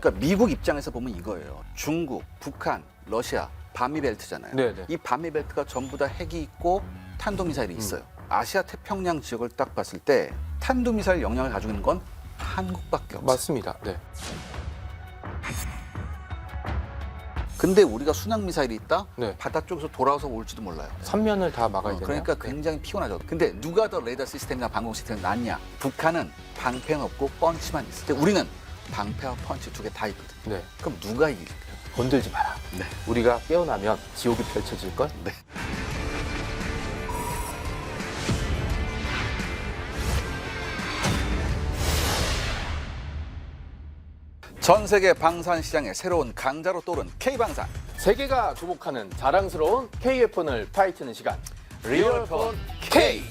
그러니까 미국 입장에서 보면 이거예요. 중국, 북한, 러시아 반미 벨트잖아요. 네네. 이 반미 벨트가 전부 다 핵이 있고 탄도미사일이 있어요. 아시아 태평양 지역을 딱 봤을 때 탄도미사일 역량을 가지고 있는 건 한국밖에 없어요. 맞습니다. 네. 근데 우리가 순항 미사일이 있다? 네. 바다 쪽에서 돌아와서 올지도 몰라요. 3면을 다 막아야 되나요? 그러니까 굉장히 피곤하죠. 근데 누가 더 레이더 시스템이나 방공 시스템이 낫냐? 북한은 방패는 없고 펀치만 있어. 근데 우리는 방패와 펀치 두 개 다 있거든. 네. 그럼 누가 이길까요? 건들지 마라. 네. 우리가 깨어나면 지옥이 펼쳐질 걸. 네. 전 세계 방산 시장의 새로운 강자로 떠오른 K방산. 세계가 주목하는 자랑스러운 K웨폰을 파헤치는 시간. 리얼폰 K.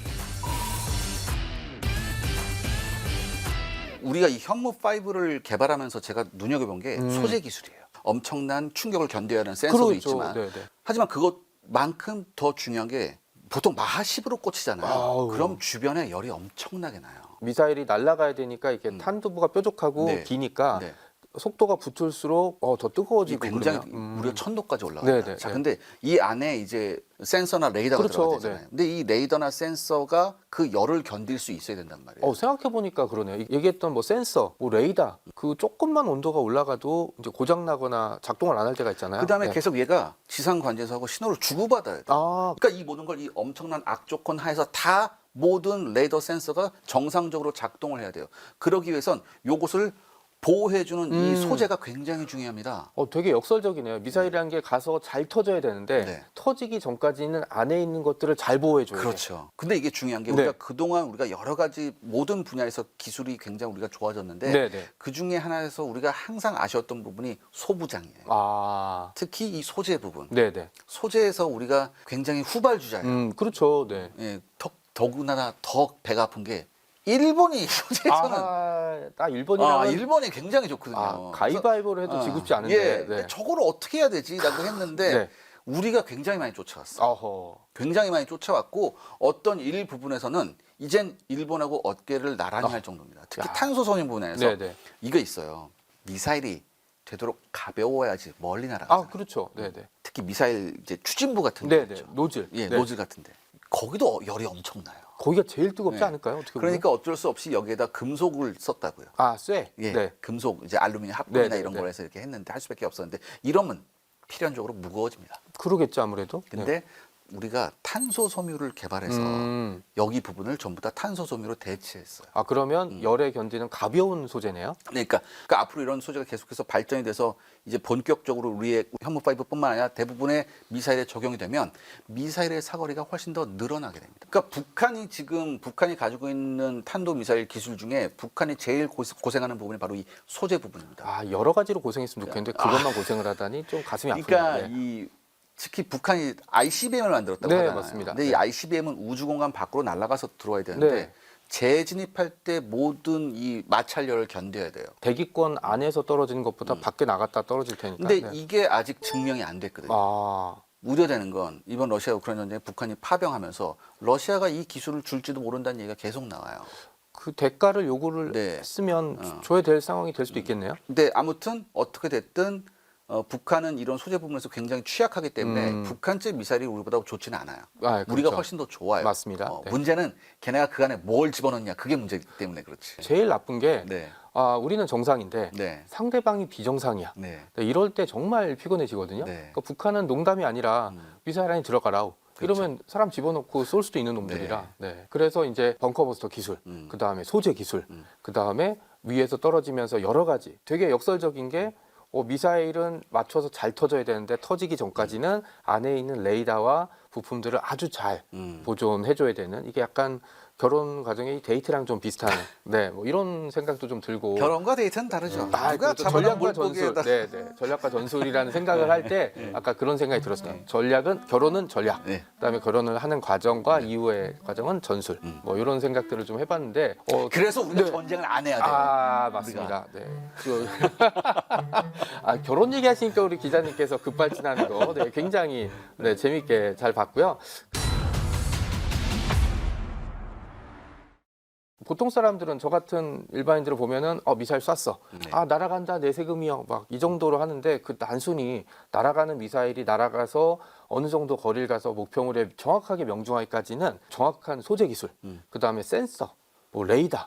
우리가 이 현무5를 개발하면서 제가 눈여겨본 게 소재 기술이에요. 엄청난 충격을 견뎌야 하는 센서도 그렇죠. 있지만 네네. 하지만 그것만큼 더 중요한 게 보통 마하 10으로 꽂히잖아요. 아우. 그럼 주변에 열이 엄청나게 나요. 미사일이 날아가야 되니까 이게 탄두부가 뾰족하고 네. 기니까 네. 속도가 붙을수록 더 뜨거워지고 굉장히 그러네요. 무려 1000도까지 올라가요. 네네, 자, 네. 근데 이 안에 이제 센서나 레이더가 그렇죠, 들어가 되잖아요. 근데 이 레이더나 센서가 그 열을 견딜 수 있어야 된단 말이에요. 생각해 보니까 그러네요. 얘기했던 뭐 센서, 뭐 레이더, 그 조금만 온도가 올라가도 이제 고장 나거나 작동을 안 할 때가 있잖아요. 그다음에 네. 계속 얘가 지상 관제소하고 신호를 주고받아야 돼. 그러니까 이 모든 걸 이 엄청난 악조건 하에서 다 모든 레이더 센서가 정상적으로 작동을 해야 돼요. 그러기 위해선 요것을 보호해주는 이 소재가 굉장히 중요합니다. 되게 역설적이네요. 미사일이라는 게 가서 잘 터져야 되는데 네. 터지기 전까지는 안에 있는 것들을 잘 보호해줘야 돼요. 그렇죠. 근데 이게 중요한 게 네. 우리가 그동안 우리가 여러 가지 모든 분야에서 기술이 굉장히 우리가 좋아졌는데 네네. 그 중에 하나에서 우리가 항상 아쉬웠던 부분이 소부장이에요. 특히 이 소재 부분. 네네. 소재에서 우리가 굉장히 후발주자예요. 그렇죠. 네. 예, 더구나 더 배가 아픈 게 일본이 소재에서는 딱 일본이라면 일본이 굉장히 좋거든요. 가위바위보를 해도 그래서, 지급지 않은데. 예, 네. 근데 저거를 어떻게 해야 되지라고 했는데 네. 우리가 굉장히 많이 쫓아왔어. 어허. 굉장히 많이 쫓아왔고 어떤 일부분에서는 이젠 일본하고 어깨를 나란히 할 정도입니다. 특히 탄소 선임 부분에서 네네. 이거 있어요. 미사일이 되도록 가벼워야지 멀리 날아가요. 그렇죠. 네네. 특히 미사일 이제 추진부 같은 데 네네. 있죠. 노즐. 예, 네. 노즐 같은데 거기도 열이 엄청나요. 거기가 제일 뜨겁지 네. 않을까요? 어떻게 보면? 그러니까 어쩔 수 없이 여기에다 금속을 썼다고요. 쇠. 예, 네. 금속 이제 알루미늄 합금이나 네, 이런 네, 걸 해서 이렇게 했는데 할 수밖에 없었는데 이러면 필연적으로 무거워집니다. 그러겠죠 아무래도. 근데 우리가 탄소 섬유를 개발해서 여기 부분을 전부 다 탄소 섬유로 대체했어요. 그러면 열에 견디는 가벼운 소재네요. 그러니까 앞으로 이런 소재가 계속해서 발전이 돼서 이제 본격적으로 우리의 현무5뿐만 아니라 대부분의 미사일에 적용이 되면 미사일의 사거리가 훨씬 더 늘어나게 됩니다. 그러니까 북한이 가지고 있는 탄도 미사일 기술 중에 북한이 제일 고생하는 부분이 바로 이 소재 부분입니다. 여러 가지로 고생했으면 좋겠는데 그것만 고생을 하다니 좀 가슴이 그러니까 아프네요. 특히 북한이 ICBM을 만들었다고 네, 하잖아요. 맞습니다. 근데 이 네. ICBM은 우주공간 밖으로 날아가서 들어와야 되는데 네. 재진입할 때 모든 이 마찰열을 견뎌야 돼요. 대기권 안에서 떨어지는 것보다 밖에 나갔다 떨어질 테니까. 근데 네. 이게 아직 증명이 안 됐거든요. 우려되는 건 이번 러시아 우크라이나 전쟁에 북한이 파병하면서 러시아가 이 기술을 줄지도 모른다는 얘기가 계속 나와요. 그 대가를 요구를 네. 했으면 줘야 될 상황이 될 수도 있겠네요. 근데 아무튼 어떻게 됐든 북한은 이런 소재 부분에서 굉장히 취약하기 때문에 북한제 미사일이 우리보다 좋지는 않아요. 그렇죠. 우리가 훨씬 더 좋아요. 맞습니다. 네. 문제는 걔네가 그 안에 뭘 집어넣냐 그게 문제이기 때문에 그렇지. 제일 나쁜 게 네. 우리는 정상인데 네. 상대방이 비정상이야. 네. 이럴 때 정말 피곤해지거든요. 네. 그러니까 북한은 농담이 아니라 미사일 안에 들어가라. 그렇죠. 이러면 사람 집어넣고 쏠 수도 있는 놈들이라. 네. 그래서 이제 벙커버스터 기술, 그 다음에 소재 기술, 그 다음에 위에서 떨어지면서 여러 가지 되게 역설적인 게 미사일은 맞춰서 잘 터져야 되는데 터지기 전까지는 안에 있는 레이더와 부품들을 아주 잘 보존해줘야 되는 이게 약간 결혼 과정의 데이트랑 좀 비슷한 뭐 이런 생각도 좀 들고 결혼과 데이트는 다르죠. 누가 그렇죠. 잡아놓은 전략과 전술, 물고기에다 전략과 전술이라는 생각을 할 때 아까 그런 생각이 들었어요. 결혼은 전략, 네. 그다음에 결혼을 하는 과정과 이후의 과정은 전술, 뭐 이런 생각들을 좀 해봤는데 그래서 우리가 네. 전쟁을 안 해야 돼요. 맞습니다. 네. 결혼 얘기하시니까 우리 기자님께서 급발진하는 거 굉장히 재밌게 잘 봤고요. 보통 사람들은 저 같은 일반인들을 보면은 미사일 쐈어. 네. 날아간다 내 세금이요. 막 이 정도로 하는데 그 단순히 날아가는 미사일이 날아가서 어느 정도 거리를 가서 목표물에 정확하게 명중하기까지는 정확한 소재 기술, 그다음에 센서, 뭐 레이더,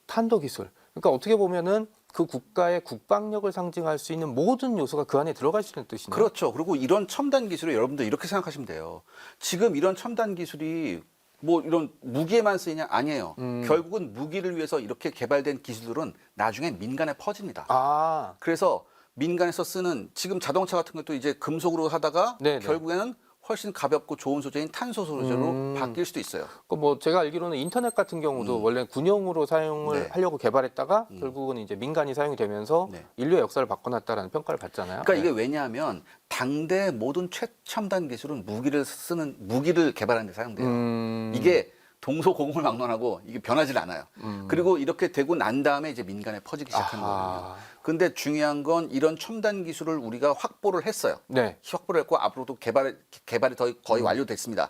탄도 기술. 그러니까 어떻게 보면은 그 국가의 국방력을 상징할 수 있는 모든 요소가 그 안에 들어갈 수 있는 뜻이네요. 그렇죠. 그리고 이런 첨단 기술을 여러분들 이렇게 생각하시면 돼요. 지금 이런 첨단 기술이 뭐 이런 무기에만 쓰이냐? 아니에요. 결국은 무기를 위해서 이렇게 개발된 기술들은 나중에 민간에 퍼집니다. 아, 그래서 민간에서 쓰는 지금 자동차 같은 것도 이제 금속으로 하다가 네네. 결국에는 훨씬 가볍고 좋은 소재인 탄소 소재로 바뀔 수도 있어요. 뭐 제가 알기로는 인터넷 같은 경우도 원래 군용으로 사용을 네. 하려고 개발했다가 결국은 이제 민간이 사용이 되면서 네. 인류의 역사를 바꿔놨다라는 평가를 받잖아요. 그러니까 네. 이게 왜냐하면 당대 모든 최첨단 기술은 무기를 개발하는 데 사용돼요. 이게 동서고금을 막론하고 이게 변하지 않아요. 그리고 이렇게 되고 난 다음에 이제 민간에 퍼지기 시작하는 아하. 거거든요. 근데 중요한 건 이런 첨단 기술을 우리가 확보를 했어요. 네. 확보를 했고 앞으로도 개발이 거의 완료됐습니다.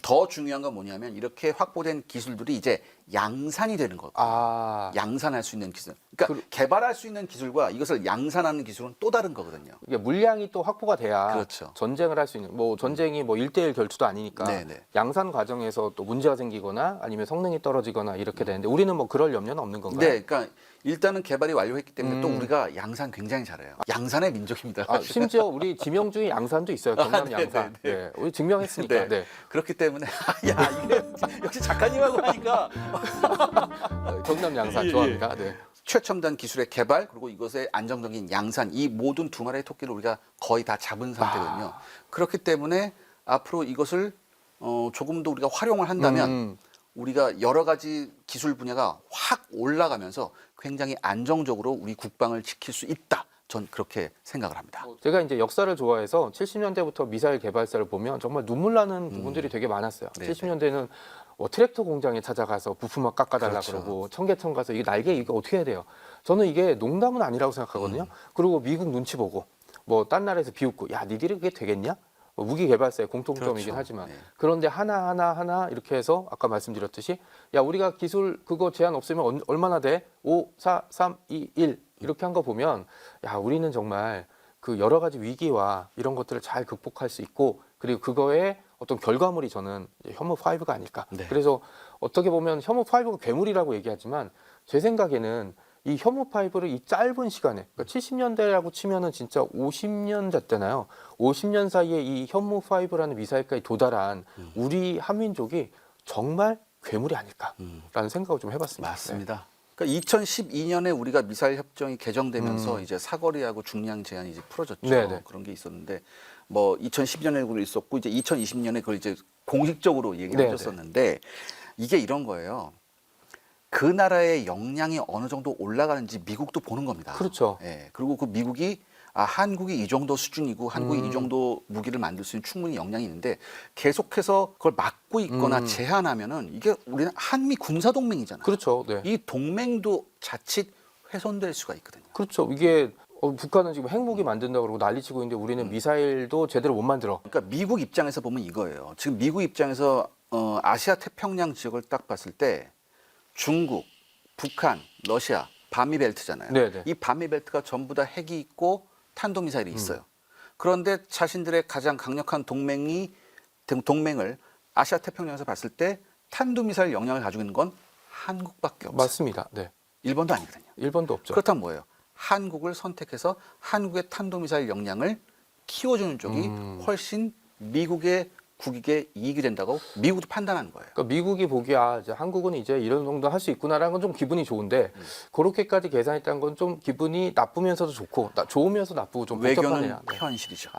더 중요한 건 뭐냐면 이렇게 확보된 기술들이 이제 양산이 되는 거거든요. 아, 양산할 수 있는 기술. 그러니까 개발할 수 있는 기술과 이것을 양산하는 기술은 또 다른 거거든요. 이게 물량이 또 확보가 돼야 그렇죠. 전쟁을 할 수 있는 뭐 전쟁이 뭐 1대1 결투도 아니니까 네네. 양산 과정에서 또 문제가 생기거나 아니면 성능이 떨어지거나 이렇게 되는데 우리는 뭐 그럴 염려는 없는 건가요? 네, 그러니까 일단은 개발이 완료했기 때문에 또 우리가 양산 굉장히 잘해요. 양산의 민족입니다. 심지어 우리 지명주의 양산도 있어요. 경남 네, 양산. 네, 네, 우리 증명했으니까. 네. 네. 그렇기 때문에 야 이게 역시 작가님하고 하니까 경남 양산 예, 좋아합니다. 네. 최첨단 기술의 개발 그리고 이것의 안정적인 양산 이 모든 두 마리의 토끼를 우리가 거의 다 잡은 상태거든요. 그렇기 때문에 앞으로 이것을 조금 더 우리가 활용을 한다면 우리가 여러 가지 기술 분야가 확 올라가면서 굉장히 안정적으로 우리 국방을 지킬 수 있다. 전 그렇게 생각을 합니다. 제가 이제 역사를 좋아해서 70년대부터 미사일 개발사를 보면 정말 눈물 나는 부분들이 되게 많았어요. 네네. 70년대는 트랙터 공장에 찾아가서 부품만 깎아달라 그렇죠. 그러고 청계천 가서 이게 날개 이거 어떻게 해야 돼요? 저는 이게 농담은 아니라고 생각하거든요. 그리고 미국 눈치 보고 뭐 딴 나라에서 비웃고 야 니들이 그게 되겠냐? 뭐 무기 개발사의 공통점이긴 그렇죠. 하지만 네. 그런데 하나 이렇게 해서 아까 말씀드렸듯이 야 우리가 기술 그거 제한 없으면 얼마나 돼? 5, 4, 3, 2, 1 이렇게 한 거 보면 야 우리는 정말 그 여러 가지 위기와 이런 것들을 잘 극복할 수 있고 그리고 그거의 어떤 결과물이 저는 이제 현무5가 아닐까. 네. 그래서 어떻게 보면 현무5가 괴물이라고 얘기하지만 제 생각에는 이 현무5를 이 짧은 시간에 그러니까 70년대라고 치면은 진짜 50년 됐잖아요. 50년 사이에 이 현무5라는 미사일까지 도달한 우리 한민족이 정말 괴물이 아닐까라는 생각을 좀 해봤습니다. 맞습니다. 그러니까 2012년에 우리가 미사일 협정이 개정되면서 이제 사거리하고 중량 제한이 이제 풀어졌죠. 네네. 그런 게 있었는데 뭐 2012년에 그걸 있었고 이제 2020년에 그걸 이제 공식적으로 얘기를 네네. 해줬었는데 이게 이런 거예요. 그 나라의 역량이 어느 정도 올라가는지 미국도 보는 겁니다. 그렇죠. 예. 그리고 그 미국이 한국이 이 정도 수준이고 한국이 이 정도 무기를 만들 수 있는 충분히 역량이 있는데 계속해서 그걸 막고 있거나 제한하면은 이게 우리는 한미 군사 동맹이잖아요. 그렇죠. 네. 이 동맹도 자칫 훼손될 수가 있거든요. 그렇죠. 이게 북한은 지금 핵무기 만든다고 그러고 난리치고 있는데 우리는 미사일도 제대로 못 만들어. 그러니까 미국 입장에서 보면 이거예요. 지금 미국 입장에서 아시아 태평양 지역을 딱 봤을 때 중국, 북한, 러시아, 반미 벨트잖아요. 네네. 이 반미 벨트가 전부 다 핵이 있고 탄도미사일이 있어요. 그런데 자신들의 가장 강력한 동맹을 아시아 태평양에서 봤을 때 탄도미사일 역량을 가지고 있는 건 한국밖에 없어요. 맞습니다. 네. 일본도 아니거든요. 일본도 없죠. 그렇다면 뭐예요? 한국을 선택해서 한국의 탄도미사일 역량을 키워주는 쪽이 훨씬 미국의 국익에 이익이 된다고 미국도 판단하는 거예요. 그러니까 미국이 보기에 이제 한국은 이제 이런 정도 할 수 있구나라는 건 좀 기분이 좋은데 그렇게까지 계산했다는 건 좀 기분이 나쁘면서도 좋고 좋으면서 나쁘고 좀 외교는 복잡하네요. 네. 현실이죠.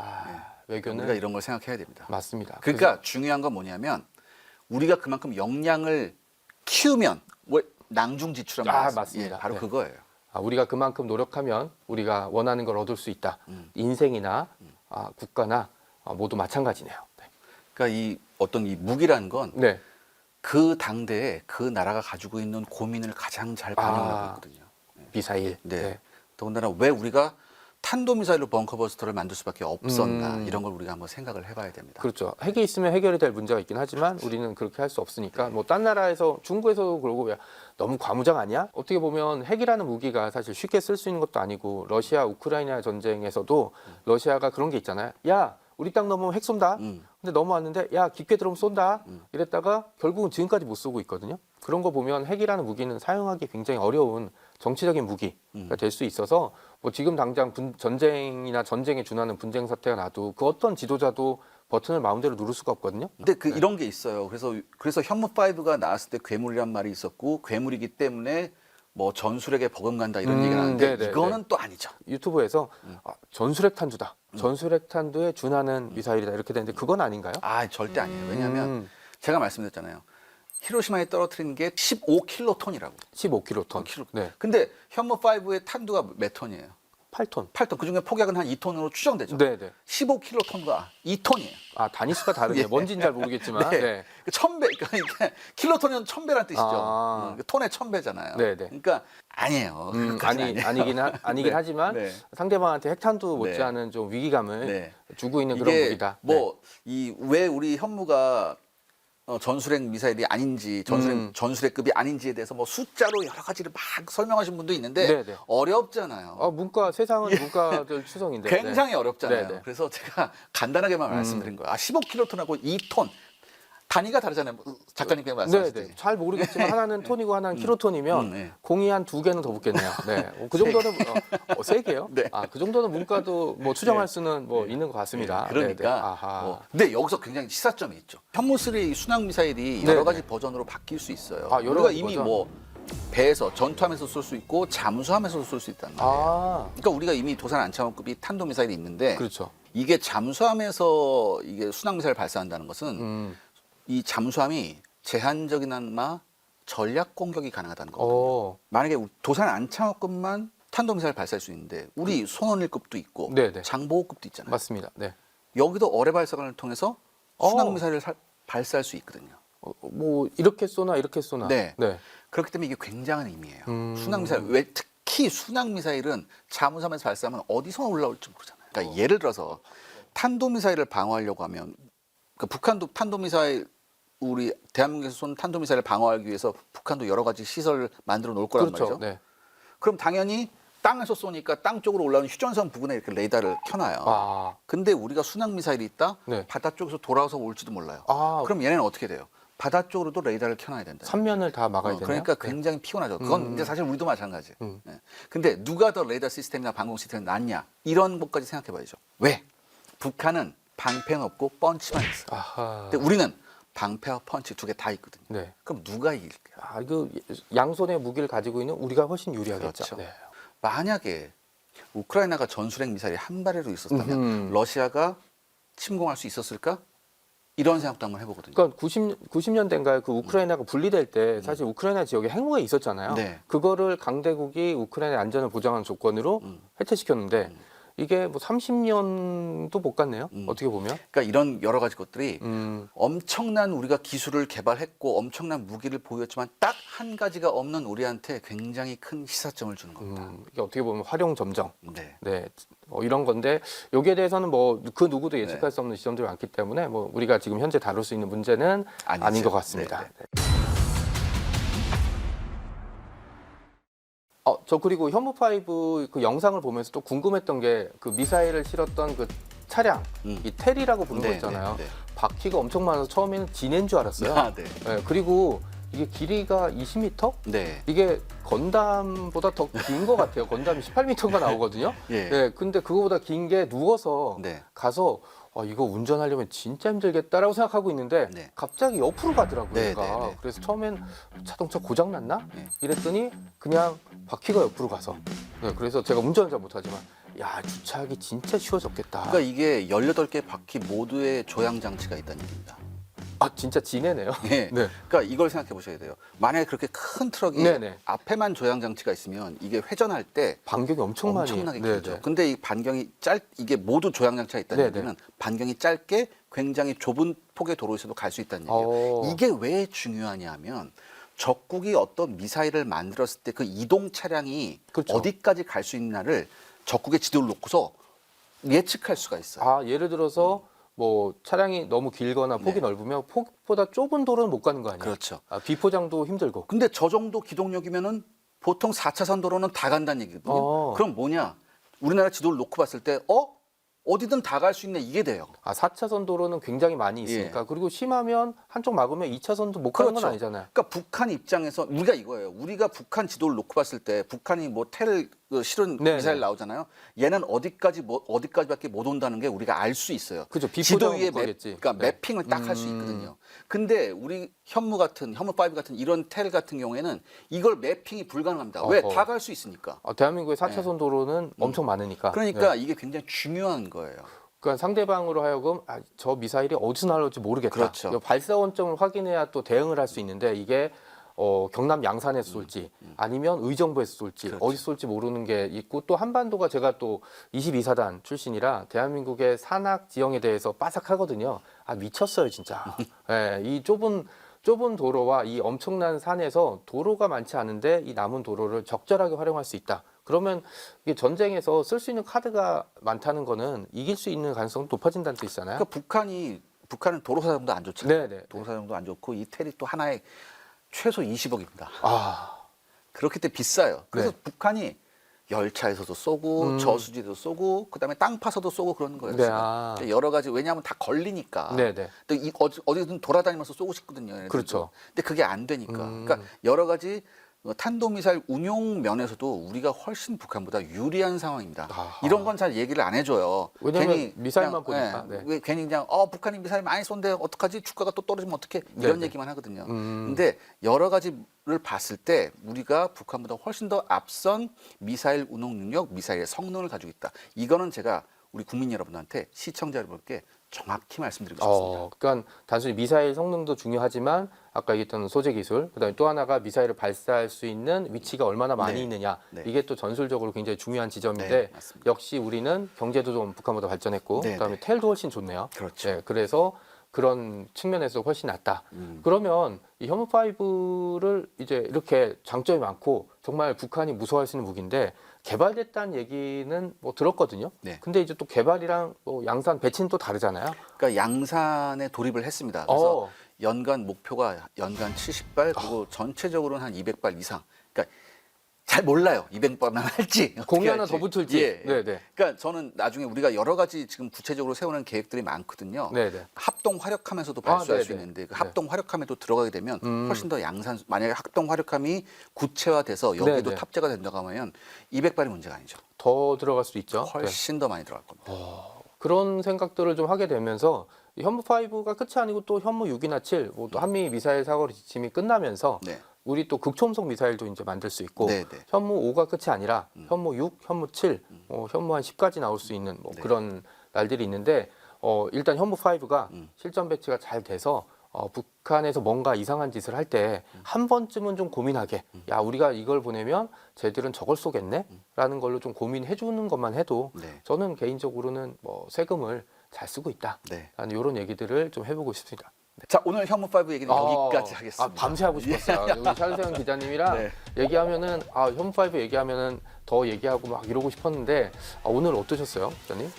외교는 우리가 이런 걸 생각해야 됩니다. 맞습니다. 그러니까 중요한 건 뭐냐면 우리가 그만큼 역량을 키우면 낭중지출한 말 맞습니다. 바로 네. 그거예요. 우리가 그만큼 노력하면 우리가 원하는 걸 얻을 수 있다. 인생이나 국가나 모두 마찬가지네요. 네. 그러니까 이 어떤 이 무기라는 건 네. 그 당대에 그 나라가 가지고 있는 고민을 가장 잘 반영하고 있거든요. 미사일. 네. 네. 더군다나 왜 우리가 탄도미사일로 벙커버스터를 만들 수밖에 없었나 이런 걸 우리가 한번 생각을 해봐야 됩니다. 그렇죠. 핵이 있으면 해결이 될 문제가 있긴 하지만 우리는 그렇게 할 수 없으니까 뭐 딴 나라에서 중국에서도 그러고 야, 너무 과무장 아니야? 어떻게 보면 핵이라는 무기가 사실 쉽게 쓸 수 있는 것도 아니고 러시아 우크라이나 전쟁에서도 러시아가 그런 게 있잖아요. 야 우리 땅 넘으면 핵 쏜다. 근데 넘어왔는데 야 깊게 들어오면 쏜다. 이랬다가 결국은 지금까지 못 쏘고 있거든요. 그런 거 보면 핵이라는 무기는 사용하기 굉장히 어려운 정치적인 무기가 될 수 있어서 뭐 지금 당장 전쟁이나 전쟁에 준하는 분쟁 사태가 나도 그 어떤 지도자도 버튼을 마음대로 누를 수가 없거든요. 근데 이런 게 있어요. 그래서 현무5가 나왔을 때 괴물이란 말이 있었고 괴물이기 때문에 뭐 전술핵에 버금간다 이런 얘기가 나는데 이거는 또 아니죠. 유튜브에서 전술핵 탄두다. 전술핵 탄두에 준하는 미사일이다 이렇게 되는데 그건 아닌가요? 절대 아니에요. 왜냐하면 제가 말씀드렸잖아요. 히로시마에 떨어뜨린 게 15킬로톤이라고. 15킬로톤. 네. 근데 현무5의 탄두가 몇 톤이에요? 8톤. 8톤. 그중에 폭약은 한 2톤으로 추정되죠. 네네. 15킬로톤과 2톤이에요. 단위수가 다르네요. 뭔지는 잘 모르겠지만. 네. 1000배. 그러니까 킬로톤이면 1000배란 뜻이죠. 톤의 1000배잖아요. 네네. 그러니까 아니에요. 아니긴 하지만 네. 상대방한테 핵탄두 못지않은 좀 위기감을 주고 있는 그런 무기다. 왜 우리 현무가 전술핵 미사일이 아닌지 전술핵급이 아닌지에 대해서 뭐 숫자로 여러 가지를 막 설명하신 분도 있는데 어렵잖아요. 세상은 문과들 추성인데 굉장히 어렵잖아요. 네네. 그래서 제가 간단하게만 말씀드린 거예요. 15킬로톤하고 2톤 단위가 다르잖아요. 작가님께서 말씀하실 때. 잘 모르겠지만 하나는 톤이고 하나는 킬로톤이면 공이 한 2개는 더 붙겠네요. 네. 그 정도는 세 개요? 네. 그 정도는 문과도 뭐 추정할 수는 있는 것 같습니다. 그러니까 근데 여기서 굉장히 시사점이 있죠. 현무3 순항 미사일이 여러 가지 버전으로 바뀔 수 있어요. 우리가 이미 뭐 배에서 전투하면서 쏠 수 있고 잠수하면서 쏠 수 있다는 거예요. 그러니까 우리가 이미 도산 안창호급이 탄도 미사일이 있는데 그렇죠. 이게 잠수함에서 이게 순항 미사일 발사한다는 것은 이 잠수함이 제한적이나마 전략 공격이 가능하다는 거거든요. 만약에 도산 안창호급만 탄도미사일 발사할 수 있는데 우리 손원일급도 있고 장보호급도 있잖아요. 맞습니다. 네. 여기도 어뢰 발사관을 통해서 순항 미사일을 발사할 수 있거든요. 뭐 이렇게 쏘나 이렇게 쏘나. 네. 그렇기 때문에 이게 굉장한 의미예요. 순항 미사일 특히 순항 미사일은 잠수함에서 발사하면 어디서 올라올지 모르잖아요. 그러니까 예를 들어서 탄도 미사일을 방어하려고 하면 북한도 탄도 미사일 우리 대한민국에서 쏜 탄도미사일을 방어하기 위해서 북한도 여러 가지 시설을 만들어 놓을 거란 말이죠. 네. 그럼 당연히 땅에서 쏘니까 땅 쪽으로 올라오는 휴전선 부근에 이렇게 레이더를 켜놔요. 근데 우리가 순항 미사일이 있다? 바다 쪽에서 돌아와서 올지도 몰라요. 그럼 얘네는 어떻게 돼요? 바다 쪽으로도 레이더를 켜놔야 된다. 3면을 다 막아야 되나요? 그러니까 굉장히 피곤하죠. 그건 이제 사실 우리도 마찬가지. 근데 누가 더 레이더 시스템이나 방공 시스템이 낫냐? 이런 것까지 생각해 봐야죠. 왜? 북한은 방패는 없고 펀치만 있어요. 근데 우리는 방패와 펀치 두 개 다 있거든요. 그럼 누가 이길까요? 이거 양손의 무기를 가지고 있는 우리가 훨씬 유리하겠죠. 그렇죠. 만약에 우크라이나가 전술핵 미사일이 한 발이라도 있었다면 러시아가 침공할 수 있었을까? 이런 생각도 한번 해보거든요. 그러니까 90년대인가요? 그 우크라이나가 분리될 때 사실 우크라이나 지역에 핵무기가 있었잖아요. 그거를 강대국이 우크라이나의 안전을 보장하는 조건으로 해체시켰는데 이게 뭐 30년도 못 갔네요. 어떻게 보면. 그러니까 이런 여러 가지 것들이 엄청난 우리가 기술을 개발했고 엄청난 무기를 보유했지만 딱 한 가지가 없는 우리한테 굉장히 큰 시사점을 주는 겁니다. 이게 어떻게 보면 활용 점정. 네. 이런 건데 여기에 대해서는 뭐 그 누구도 예측할 수 없는 지점들이 많기 때문에 뭐 우리가 지금 현재 다룰 수 있는 문제는 아닌 것 같습니다. 저 그리고 현무5 그 영상을 보면서 또 궁금했던 게 그 미사일을 실었던 그 차량, 이 테리라고 부르는 거 있잖아요. 바퀴가 엄청 많아서 처음에는 진해인 줄 알았어요. 그리고 이게 길이가 20m? 이게 건담보다 더 긴 것 같아요. 건담이 18m가 나오거든요. 근데 그거보다 긴 게 누워서 가서 이거 운전하려면 진짜 힘들겠다라고 생각하고 있는데 갑자기 옆으로 가더라고요. 얘가. 그래서 처음엔 자동차 고장 났나? 이랬더니 그냥 바퀴가 옆으로 가서. 그래서 제가 운전을 잘 못하지만 야 주차하기 진짜 쉬워졌겠다. 그러니까 이게 18개 바퀴 모두에 조향 장치가 있다는 얘기입니다. 진짜 진해네요. 그러니까 이걸 생각해 보셔야 돼요. 만약에 그렇게 큰 트럭이 앞에만 조향 장치가 있으면 이게 회전할 때 반경이 엄청나게 길죠. 근데 이 반경이 이게 모두 조향 장치가 있다는 얘기는 반경이 짧게 굉장히 좁은 폭의 도로에서도 갈 수 있다는 얘기예요. 이게 왜 중요하냐면 적국이 어떤 미사일을 만들었을 때 그 이동 차량이 어디까지 갈 수 있나를 적국의 지도를 놓고서 예측할 수가 있어요. 아, 예를 들어서 뭐 차량이 너무 길거나 폭이 네. 넓으면 폭보다 좁은 도로는 못 가는 거 아니에요? 그렇죠. 아, 비포장도 힘들고. 근데 저 정도 기동력이면은 보통 4차선 도로는 다 간다는 얘기거든요. 어. 그럼 뭐냐? 우리나라 지도를 놓고 봤을 때 어디든 다 갈 수 있네 이게 돼요. 아, 4차선 도로는 굉장히 많이 있으니까. 그리고 심하면 한쪽 막으면 2차선도 못 가는 건 그렇죠. 아니잖아요. 그러니까 북한 입장에서 우리가 이거예요. 우리가 북한 지도를 놓고 봤을 때 북한이 뭐 텔 실은 네, 미사일 네. 나오잖아요. 얘는 어디까지밖에 못 온다는 게 우리가 알 수 있어요. 그죠. 지도 비포장은 위에 못 가겠지. 그러니까 네. 매핑을 딱 할 수 있거든요. 근데 우리 현무 5 같은 이런 텔 같은 경우에는 이걸 매핑이 불가능합니다. 왜? 어허. 다 갈 수 있으니까. 대한민국의 4차선 도로는 엄청 많으니까. 그러니까 네. 이게 굉장히 중요한 거예요. 그러니까 상대방으로 하여금 저 미사일이 어디서 날아올지 모르겠다. 그렇죠. 이 발사 원점을 확인해야 또 대응을 할 수 있는데 이게 경남 양산에서 쏠지 아니면 의정부에서 쏠지 그렇죠. 어디서 쏠지 모르는 게 있고 또 한반도가 제가 또 22사단 출신이라 대한민국의 산악 지형에 대해서 빠삭하거든요. 아, 미쳤어요 진짜. 예, 이 좁은 도로와 이 엄청난 산에서 도로가 많지 않은데 이 남은 도로를 적절하게 활용할 수 있다. 그러면 이게 전쟁에서 쓸 수 있는 카드가 많다는 거는 이길 수 있는 가능성이 높아진다는 뜻이잖아요. 그러니까 북한은 도로 사정도 안 좋잖아요. 네네. 도로 사정도 안 좋고 이 텔이 또 하나에 최소 20억입니다. 아, 그렇기 때문에 비싸요. 그래서 네. 북한이 열차에서도 쏘고 저수지도 쏘고 그다음에 땅 파서도 쏘고 그러는 거예요. 네, 지금. 아. 여러 가지 왜냐하면 다 걸리니까. 네네. 또 어디든 돌아다니면서 쏘고 싶거든요. 얘네들도. 그렇죠. 근데 그게 안 되니까. 그러니까 여러 가지 탄도미사일 운용 면에서도 우리가 훨씬 북한보다 유리한 상황입니다. 아하. 이런 건 잘 얘기를 안 해줘요. 왜냐면 미사일만 그냥, 보니까. 네. 왜 괜히 그냥 북한이 미사일 많이 쏜데 어떡하지? 주가가 또 떨어지면 어떡해? 이런 네네. 얘기만 하거든요. 근데 여러 가지를 봤을 때 우리가 북한보다 훨씬 더 앞선 미사일 운용 능력, 미사일의 성능을 가지고 있다. 이거는 제가 우리 국민 여러분한테 시청자 여러분께 정확히 말씀드리고 싶습니다. 그러니까 단순히 미사일 성능도 중요하지만 아까 얘기했던 소재 기술, 그다음에 또 하나가 미사일을 발사할 수 있는 위치가 얼마나 많이 네. 있느냐, 네. 이게 또 전술적으로 굉장히 중요한 지점인데 네, 맞습니다. 역시 우리는 경제도 좀 북한보다 발전했고, 네, 그다음에 네. 텔도 훨씬 좋네요. 그렇죠. 네, 그래서 그런 측면에서 훨씬 낫다. 그러면 이 현무5를 이제 이렇게 장점이 많고 정말 북한이 무서워할 수 있는 무기인데 개발됐다는 얘기는 뭐 들었거든요. 네. 근데 이제 또 개발이랑 뭐 양산 배치는 또 다르잖아요. 그러니까 양산에 돌입을 했습니다. 그래서 어. 연간 목표가 연간 70발 그리고 전체적으로는 한 200발 이상. 그러니까 잘 몰라요. 200발만 할지. 공이 어떻게 하나 할지. 더 붙을지. 예. 네네. 그러니까 저는 나중에 우리가 여러 가지 지금 구체적으로 세우는 계획들이 많거든요. 네네. 합동 화력함에서도 발수할 수 네네. 있는데 그 네. 합동 화력함에도 들어가게 되면 훨씬 더 만약에 합동 화력함이 구체화돼서 여기도 네네. 탑재가 된다고 하면 200발이 문제가 아니죠. 더 들어갈 수도 있죠. 네. 훨씬 더 많이 들어갈 겁니다. 그런 생각들을 좀 하게 되면서 이 현무5가 끝이 아니고 또 현무6이나 7, 뭐또 한미 미사일 사거리 지침이 끝나면서 네. 우리 또 극초음속 미사일도 이제 만들 수 있고 네, 네. 현무5가 끝이 아니라 현무6, 현무7, 현무 한 10까지 나올 수 있는 뭐 네. 그런 날들이 있는데 일단 현무5가 실전 배치가 잘 돼서 북한에서 뭔가 이상한 짓을 할 때 한 번쯤은 좀 고민하게 야 우리가 이걸 보내면 쟤들은 저걸 쏘겠네? 라는 걸로 좀 고민해 주는 것만 해도 네. 저는 개인적으로는 뭐 세금을 잘 쓰고 있다 네. 라는 이런 얘기들을 좀 해보고 싶습니다. 자, 오늘 현무5 얘기는 여기까지 하겠습니다. 밤새 하고 싶었어요. 우리 차르세영 기자님이랑 네. 얘기하면은 현무5 얘기하면은 더 얘기하고 막 이러고 싶었는데 오늘 어떠셨어요, 기자님?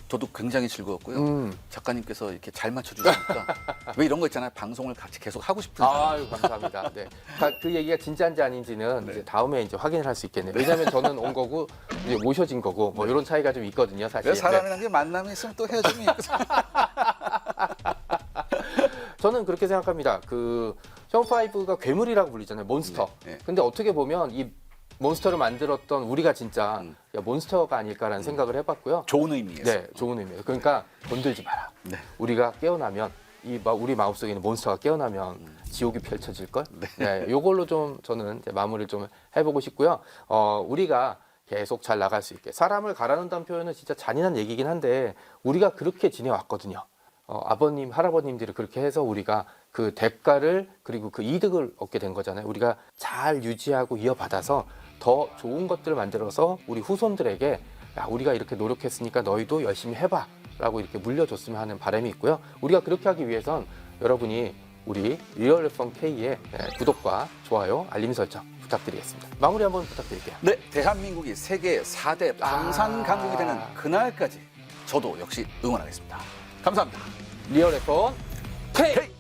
저도 굉장히 즐거웠고요. 작가님께서 이렇게 잘 맞춰주시니까 왜 이런 거 있잖아요. 방송을 같이 계속 하고 싶은 사람. 아유 감사합니다. 네. 그 얘기가 진짜인지 아닌지는 이제 다음에 이제 확인을 할 수 있겠네요. 왜냐하면 저는 온 거고 이제 모셔진 거고 뭐 이런 차이가 좀 있거든요, 사실. 왜 사람이란 게 만남이 있으면 또 헤어짐이 있고. 저는 그렇게 생각합니다. 그 현무5가 괴물이라고 불리잖아요, 몬스터. 네, 네. 근데 어떻게 보면 이 몬스터를 만들었던 우리가 진짜 야, 몬스터가 아닐까라는 생각을 해봤고요. 좋은 의미에서. 네, 좋은 의미예요. 그러니까 건들지 마라. 네. 우리가 깨어나면 우리 마음속에 있는 몬스터가 깨어나면 지옥이 펼쳐질 걸. 네, 요걸로 좀 저는 이제 마무리를 좀 해보고 싶고요. 우리가 계속 잘 나갈 수 있게 사람을 갈아놓는다는 표현은 진짜 잔인한 얘기긴 한데 우리가 그렇게 지내왔거든요. 아버님, 할아버님들이 그렇게 해서 우리가 그 대가를 그리고 그 이득을 얻게 된 거잖아요. 우리가 잘 유지하고 이어받아서 더 좋은 것들을 만들어서 우리 후손들에게 야, 우리가 이렇게 노력했으니까 너희도 열심히 해봐 라고 이렇게 물려줬으면 하는 바람이 있고요. 우리가 그렇게 하기 위해선 여러분이 우리 리얼FMK의 구독과 좋아요, 알림 설정 부탁드리겠습니다. 마무리 한번 부탁드릴게요. 네, 대한민국이 세계 4대 방산 강국이 되는 그날까지 저도 역시 응원하겠습니다. 감사합니다. 리얼 F1 K!